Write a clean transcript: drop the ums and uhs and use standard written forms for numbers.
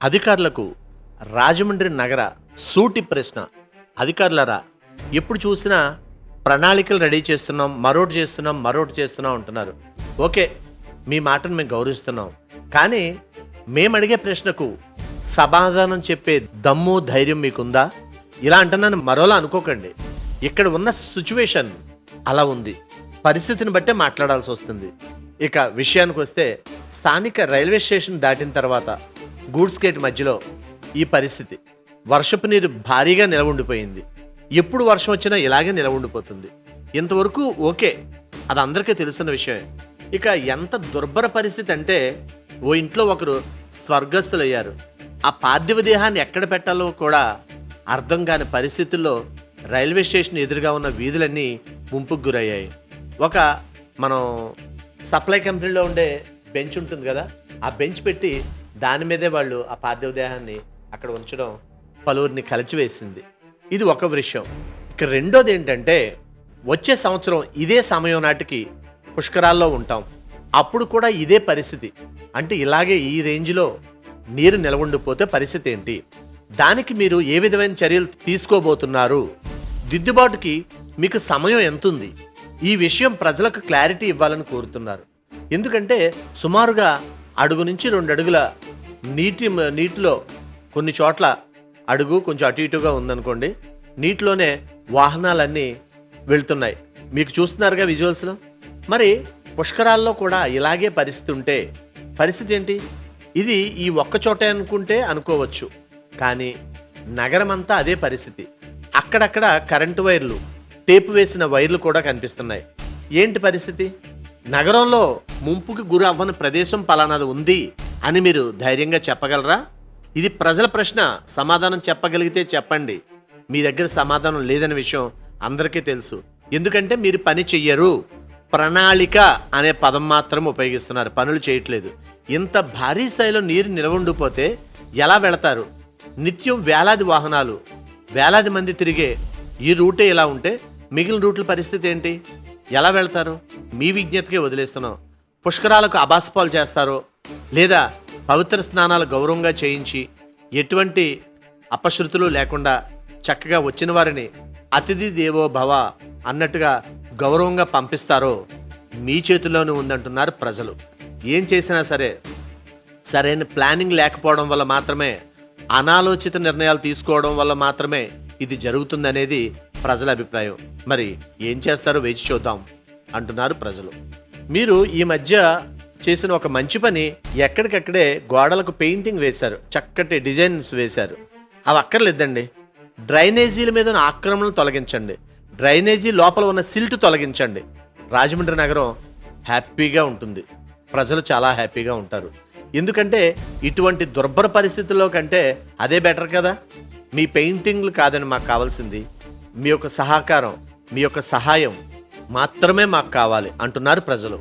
అధికారులకు రాజమండ్రి నగర సూటి ప్రశ్న. అధికారులారా, ఎప్పుడు చూసినా ప్రణాళికలు రెడీ చేస్తున్నాం, మరోటి చేస్తున్నాం అంటున్నారు. ఓకే, మీ మాటను మేము గౌరవిస్తున్నాం. కానీ మేము అడిగే ప్రశ్నకు సమాధానం చెప్పే దమ్ము, ధైర్యం మీకుందా? ఇలా అంటున్నాను మరోలా అనుకోకండి. ఇక్కడ ఉన్న సిచ్యువేషన్ అలా ఉంది. పరిస్థితిని బట్టే మాట్లాడాల్సి వస్తుంది. ఇక విషయానికి వస్తే, స్థానిక రైల్వే స్టేషన్ దాటిన తర్వాత గూడ్స్ గేట్ మధ్యలో ఈ పరిస్థితి. వర్షపు నీరు భారీగా నిలవుండిపోయింది. ఎప్పుడు వర్షం వచ్చినా ఇలాగే నిలవుండిపోతుంది. ఇంతవరకు ఓకే, అది అందరికీ తెలుసున్న విషయమే. ఇక ఎంత దుర్భర పరిస్థితి అంటే, ఓ ఇంట్లో ఒకరు స్వర్గస్థులయ్యారు. ఆ పార్థివ దేహాన్ని ఎక్కడ పెట్టాలో కూడా అర్థం కాని పరిస్థితుల్లో రైల్వే స్టేషన్ ఎదురుగా ఉన్న వీధులన్నీ ముంపుకు గురయ్యాయి. ఒక మనం సప్లై కంపెనీలో ఉండే బెంచ్ ఉంటుంది కదా, ఆ బెంచ్ పెట్టి దాని మీదే వాళ్ళు ఆ పార్థివ దేహాన్ని అక్కడ ఉంచడం పలువురిని కలిచివేసింది. ఇది ఒక విషయం. ఇక రెండోది ఏంటంటే, వచ్చే సంవత్సరం ఇదే సమయం నాటికి పుష్కరాల్లో ఉంటాం. అప్పుడు కూడా ఇదే పరిస్థితి. అంటే ఇలాగే ఈ రేంజ్లో నీరు నిలవండిపోతే పరిస్థితి ఏంటి? దానికి మీరు ఏ విధమైన చర్యలు తీసుకోబోతున్నారు? దిద్దుబాటుకి మీకు సమయం ఎంతుంది? ఈ విషయం ప్రజలకు క్లారిటీ ఇవ్వాలని కోరుతున్నారు. ఎందుకంటే సుమారుగా అడుగు నుంచి 2 అడుగుల నీటిలో కొన్ని చోట్ల అడుగు కొంచెం అటు ఇటుగా ఉందనుకోండి, నీటిలోనే వాహనాలన్నీ వెళ్తున్నాయి. మీకు చూస్తున్నారుగా విజువల్స్లో. మరి పుష్కరాల్లో కూడా ఇలాగే పరిస్థితి ఉంటే పరిస్థితి ఏంటి? ఇది ఈ ఒక్క చోటే అనుకుంటే అనుకోవచ్చు, కానీ నగరం అంతా అదే పరిస్థితి. అక్కడక్కడ కరెంటు వైర్లు, టేపు వేసిన వైర్లు కూడా కనిపిస్తున్నాయి. ఏంటి పరిస్థితి? నగరంలో ముంపుకి గురి అవ్వని ప్రదేశం పలానాది ఉంది అని మీరు ధైర్యంగా చెప్పగలరా? ఇది ప్రజల ప్రశ్న. సమాధానం చెప్పగలిగితే చెప్పండి. మీ దగ్గర సమాధానం లేదనే విషయం అందరికీ తెలుసు. ఎందుకంటే మీరు పని చెయ్యరు. ప్రణాళిక అనే పదం మాత్రం ఉపయోగిస్తున్నారు, పనులు చేయట్లేదు. ఇంత భారీ స్థాయిలో నీరు నిలవండిపోతే ఎలా వెళతారు? నిత్యం వేలాది వాహనాలు, వేలాది మంది తిరిగే ఈ రూటే ఇలా ఉంటే మిగిలిన రూట్ల పరిస్థితి ఏంటి? ఎలా వెళ్తారు? మీ విజ్ఞతకే వదిలేస్తున్నాం. పుష్కరాలకు అబాస్పాలు చేస్తారో, లేదా పవిత్ర స్నానాలు గౌరవంగా చేయించి ఎటువంటి అపశృతులు లేకుండా చక్కగా వచ్చిన వారిని అతిథి దేవో భవ అన్నట్టుగా గౌరవంగా పంపిస్తారో మీ చేతుల్లోనే ఉందంటున్నారు ప్రజలు. ఏం చేసినా సరే సరైన ప్లానింగ్ లేకపోవడం వల్ల మాత్రమే, అనాలోచిత నిర్ణయాలు తీసుకోవడం వల్ల మాత్రమే ఇది జరుగుతుందనేది ప్రజల అభిప్రాయం. మరి ఏం చేస్తారో వేచి చూద్దాం అంటున్నారు ప్రజలు. మీరు ఈ మధ్య చేసిన ఒక మంచి పని, ఎక్కడికక్కడే గోడలకు పెయింటింగ్ వేశారు, చక్కటి డిజైన్స్ వేశారు. అవి అక్కర్లేదండి. డ్రైనేజీల మీద ఉన్న ఆక్రమణలు తొలగించండి, డ్రైనేజీ లోపల ఉన్న సిల్ట్ తొలగించండి. రాజమండ్రి నగరం హ్యాపీగా ఉంటుంది, ప్రజలు చాలా హ్యాపీగా ఉంటారు. ఎందుకంటే ఇటువంటి దుర్భర పరిస్థితుల్లో కంటే అదే బెటర్ కదా. మీ పెయింటింగ్లు కాదని మాకు కావాల్సింది, మీ యొక్క సహకారం, మీ యొక్క సహాయం మాత్రమే మాకు కావాలి అంటున్నారు ప్రజలు.